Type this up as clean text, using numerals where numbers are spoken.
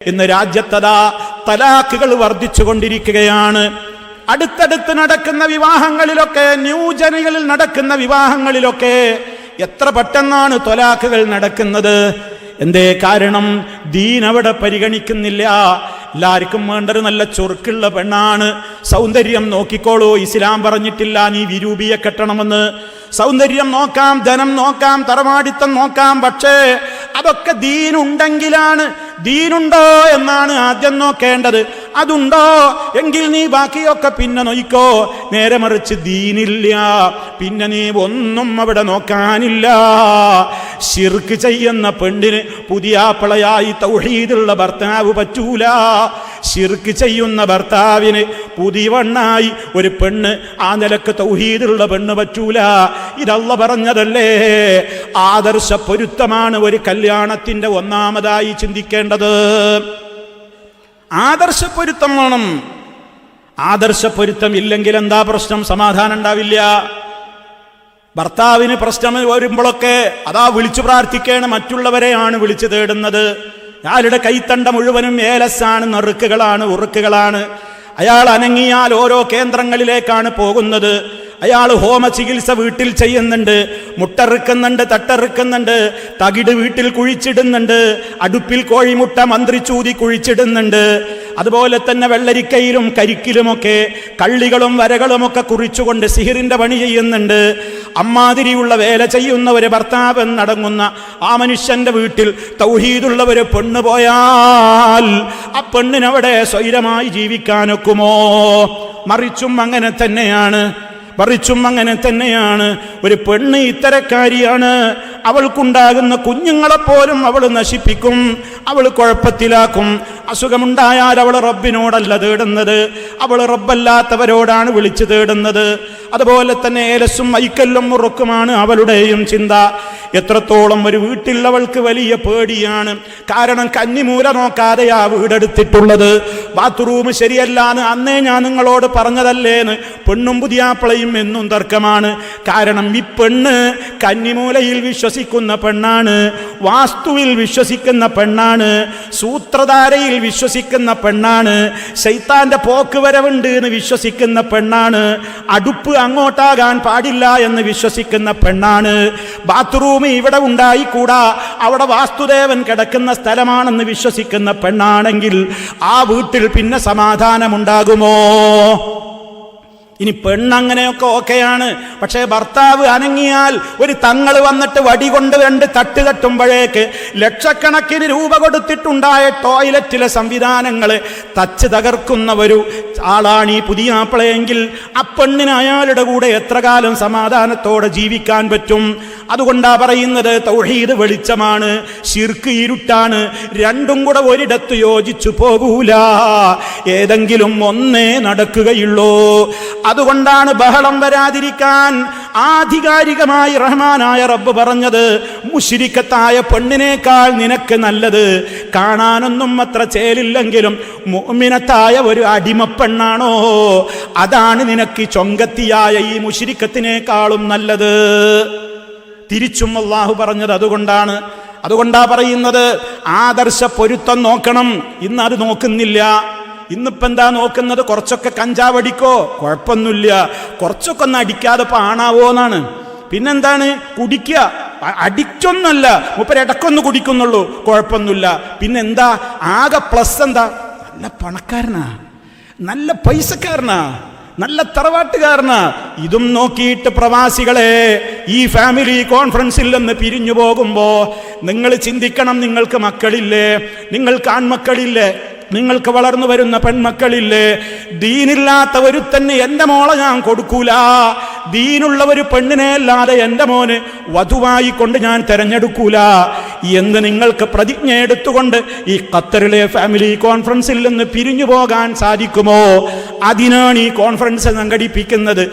ഇന്ന് രാജ്യത്തതാ തലാഖുകൾ വർദ്ധിച്ചുകൊണ്ടിരിക്കുകയാണ്. അടുത്തടുത്ത് നടക്കുന്ന വിവാഹങ്ങളിലൊക്കെ, ന്യൂജനുകളിൽ നടക്കുന്ന വിവാഹങ്ങളിലൊക്കെ എത്ര പെട്ടെന്നാണ് തലാഖുകൾ നടക്കുന്നത്. എന്തേ കാരണം? ദീൻ അവിടെ പരിഗണിക്കുന്നില്ല. എല്ലാവർക്കും വേണ്ടൊരു നല്ല ചൊറുക്കുള്ള പെണ്ണാണ്. സൗന്ദര്യം നോക്കിക്കോളൂ, ഇസ്ലാം പറഞ്ഞിട്ടില്ല നീ വിരൂപിയെ കെട്ടണമെന്ന്. സൗന്ദര്യം നോക്കാം, ധനം നോക്കാം, തറവാടിത്തം നോക്കാം, പക്ഷേ അതൊക്കെ ദീനുണ്ടെങ്കിലാണ്. ദീനുണ്ടോ എന്നാണ് ആദ്യം നോക്കേണ്ടത്. അതുണ്ടോ എങ്കിൽ നീ ബാക്കിയൊക്കെ പിന്നെ നോയിക്കോ. നേരെ മറിച്ച് ദീനില്ല, പിന്നെ നീ ഒന്നും അവിടെ നോക്കാനില്ല. ശിർക്ക് ചെയ്യുന്ന പെണ്ണിന് പുതിയാപ്പളയായി തൗഹീദുള്ള ഭർത്താവ് പറ്റൂല. ശിർക്ക് ചെയ്യുന്ന ഭർത്താവിന് പുതിയവണ്ണായി ഒരു പെണ്ണ്, ആ നിലക്ക് തൗഹീദുള്ള പെണ്ണ് പറ്റൂല. ഇതല്ല പറഞ്ഞതല്ലേ? ആദർശ പൊരുത്തമാണ് ഒരു കല്യാണത്തിന്റെ ഒന്നാമതായി ചിന്തിക്കേണ്ടത്. ആദർശ പൊരുത്തം വേണം. ആദർശ പൊരുത്തം ഇല്ലെങ്കിൽ എന്താ പ്രശ്നം? സമാധാനം ഉണ്ടാവില്ല. ഭർത്താവിന് പ്രശ്നം വരുമ്പോഴൊക്കെ അതാ വിളിച്ചു പ്രാർത്ഥിക്കേണ്ട മറ്റുള്ളവരെയാണ് വിളിച്ചു തേടുന്നത്. അയാളുടെ കൈത്തണ്ട മുഴുവനും ഏലസാണ്, നെറുക്കുകളാണ്, ഉറുക്കുകളാണ്. അയാൾ അനങ്ങിയാൽ ഓരോ കേന്ദ്രങ്ങളിലേക്കാണ് പോകുന്നത്. അയാൾ ഹോമ ചികിത്സ വീട്ടിൽ ചെയ്യുന്നുണ്ട്, മുട്ടറുക്കുന്നുണ്ട്, തട്ടറുക്കുന്നുണ്ട്, തകിട് വീട്ടിൽ കുഴിച്ചിടുന്നുണ്ട്, അടുപ്പിൽ കോഴിമുട്ട മന്ത്രിച്ചൂതി കുഴിച്ചിടുന്നുണ്ട്. അതുപോലെ തന്നെ വെള്ളരിക്കയിലും കരിക്കിലുമൊക്കെ കള്ളികളും വരകളുമൊക്കെ കുറിച്ചുകൊണ്ട് സിഹിറിന്റെ പണി ചെയ്യുന്നുണ്ട്. അമ്മാതിരിയുള്ള വേല ചെയ്യുന്ന ഒരു ഭർത്താവ് നടങ്ങുന്ന ആ മനുഷ്യന്റെ വീട്ടിൽ തൗഹീദുള്ള ഒരു പെണ്ണ് പോയാൽ ആ പെണ്ണിനവിടെ സ്വൈരമായി ജീവിക്കാനൊക്കുമോ? മറിച്ചും അങ്ങനെ തന്നെയാണ്. ഒരു പെണ്ണ് ഇത്തരക്കാരിയാണ്. അവൾക്കുണ്ടാകുന്ന കുഞ്ഞുങ്ങളെപ്പോലും അവൾ നശിപ്പിക്കും, അവൾ കുഴപ്പത്തിലാക്കും. അസുഖമുണ്ടായാൽ അവൾ റബ്ബിനോടല്ല തേടുന്നത്, അവൾ റബ്ബല്ലാത്തവരോടാണ് വിളിച്ചു തേടുന്നത്. അതുപോലെ തന്നെ ഏലസും ഐക്കല്ലും മുറുക്കുമാണ് അവളുടെയും ചിന്ത. എത്രത്തോളം ഒരു വീട്ടിൽ അവൾക്ക് വലിയ പേടിയാണ്. കാരണം കന്നിമൂല നോക്കാതെ ആ വീടെടുത്തിട്ടുള്ളത്. ബാത്റൂം ശരിയല്ലാന്ന് അന്നേ ഞാൻ നിങ്ങളോട് പറഞ്ഞതല്ലേന്ന്. പെണ്ണും പുതിയാപ്പളയും എന്നും തർക്കമാണ്. കാരണം ഈ പെണ്ണ് കന്നിമൂലയിൽ വിശ്വസിക്കുന്ന പെണ്ണാണ്, വാസ്തുവിൽ വിശ്വസിക്കുന്ന പെണ്ണാണ്, സൂത്രധാരയിൽ വിശ്വസിക്കുന്ന പെണ്ണാണ്, ശൈത്താന്റെ പോക്ക് വരവുണ്ട് എന്ന് വിശ്വസിക്കുന്ന പെണ്ണാണ്, അടുപ്പ് അങ്ങോട്ടാകാൻ പാടില്ല എന്ന് വിശ്വസിക്കുന്ന പെണ്ണാണ്. ബാത്റൂം ഇവിടെ ഉണ്ടായിക്കൂടാ, അവിടെ വാസ്തുദേവൻ കിടക്കുന്ന സ്ഥലമാണെന്ന് വിശ്വസിക്കുന്ന പെണ്ണാണെങ്കിൽ ആ വീട്ടിൽ പിന്നെ സമാധാനമുണ്ടാകുമോ? ഇനി പെണ്ണങ്ങനെയൊക്കെ ഓക്കെയാണ്. പക്ഷേ ഭർത്താവ് അനങ്ങിയാൽ ഒരു തങ്ങൾ വന്നിട്ട് വടി കൊണ്ട് 2 തട്ട് തട്ടുമ്പോഴേക്ക് ലക്ഷക്കണക്കിന് രൂപ കൊടുത്തിട്ടുണ്ടായ ടോയ്ലറ്റിലെ സംവിധാനങ്ങൾ തച്ച് തകർക്കുന്ന ഒരു ആളാണ് ഈ പുതിയാപ്പളയെങ്കിൽ ആ പെണ്ണിന് അയാളുടെ കൂടെ എത്ര കാലം സമാധാനത്തോടെ ജീവിക്കാൻ പറ്റും? അതുകൊണ്ടാ പറയുന്നത് തൗഹീദ് വെളിച്ചമാണ്, ശിർക്ക് ഇരുട്ടാണ്. രണ്ടും കൂടെ ഒരിടത്ത് യോജിച്ചു പോകൂല, ഏതെങ്കിലും ഒന്നേ നടക്കുകയുള്ളൂ. അതുകൊണ്ടാണ് ബഹളം വരാതിരിക്കാൻ ആധികാരികമായി റഹ്മാനായ റബ്ബ് പറഞ്ഞത്, മുശ്രിക്കത്തായ പെണ്ണിനേക്കാൾ നിനക്ക് നല്ലത് കാണാനൊന്നും അത്ര ചേലില്ലെങ്കിലും മുഅ്മിനത്തായ ഒരു അടിമപ്പെണ്ണാണോ, അതാണ് നിനക്ക് ചൊങ്കത്തിയായ ഈ മുശ്രിക്കത്തിനേക്കാളും നല്ലത്. തിരിച്ചും അല്ലാഹു പറഞ്ഞത് അതുകൊണ്ടാ പറയുന്നത് ആദർശ പൊരുത്തം നോക്കണം. ഇന്ന് അത് നോക്കുന്നില്ല. ഇന്നിപ്പോൾ എന്താ നോക്കുന്നത്? കുറച്ചൊക്കെ കഞ്ചാവടിക്കോ, കുഴപ്പമൊന്നുമില്ല. കുറച്ചൊക്കെ ഒന്ന് അടിക്കാതെ പാണാവോ എന്നാണ്. പിന്നെന്താണ്? കുടിക്കുക, അഡിക്റ്റൊന്നുമല്ല, മൂപ്പര് ഇടക്കൊന്ന് കുടിക്കുന്നുള്ളൂ, കുഴപ്പമൊന്നുമില്ല. പിന്നെന്താ ആകെ പ്ലസ് എന്താ? നല്ല പണക്കാരനാ, നല്ല പൈസക്കാരനാ, നല്ല തറവാട്ടുകാരനാ. ഇതും നോക്കിയിട്ട് പ്രവാസികളെ ഈ ഫാമിലി കോൺഫറൻസിൽ നിന്ന് പിരിഞ്ഞു പോകുമ്പോ നിങ്ങൾ ചിന്തിക്കണം, നിങ്ങൾക്ക് മക്കളില്ലേ, നിങ്ങൾക്ക് ആൺമക്കളില്ലേ, നിങ്ങൾക്ക് വളർന്നു വരുന്ന പെൺമക്കളില്ലേ? ദീനില്ലാത്ത ഒരുത്തന്നെ എൻ്റെ മോളെ ഞാൻ കൊടുക്കൂല, ദീനുള്ള ഒരു പെണ്ണിനെ അല്ലാതെ എൻ്റെ മോന് വധുവായി കൊണ്ട് ഞാൻ തെരഞ്ഞെടുക്കൂല എന്ന് നിങ്ങൾക്ക് പ്രതിജ്ഞ എടുത്തുകൊണ്ട് ഈ ഖത്തറിലെ ഫാമിലി കോൺഫറൻസിൽ നിന്ന് പിരിഞ്ഞു പോകാൻ സാധിക്കുമോ? അതിനാണ് ഈ കോൺഫറൻസ് സംഘടിപ്പിക്കുന്നത്.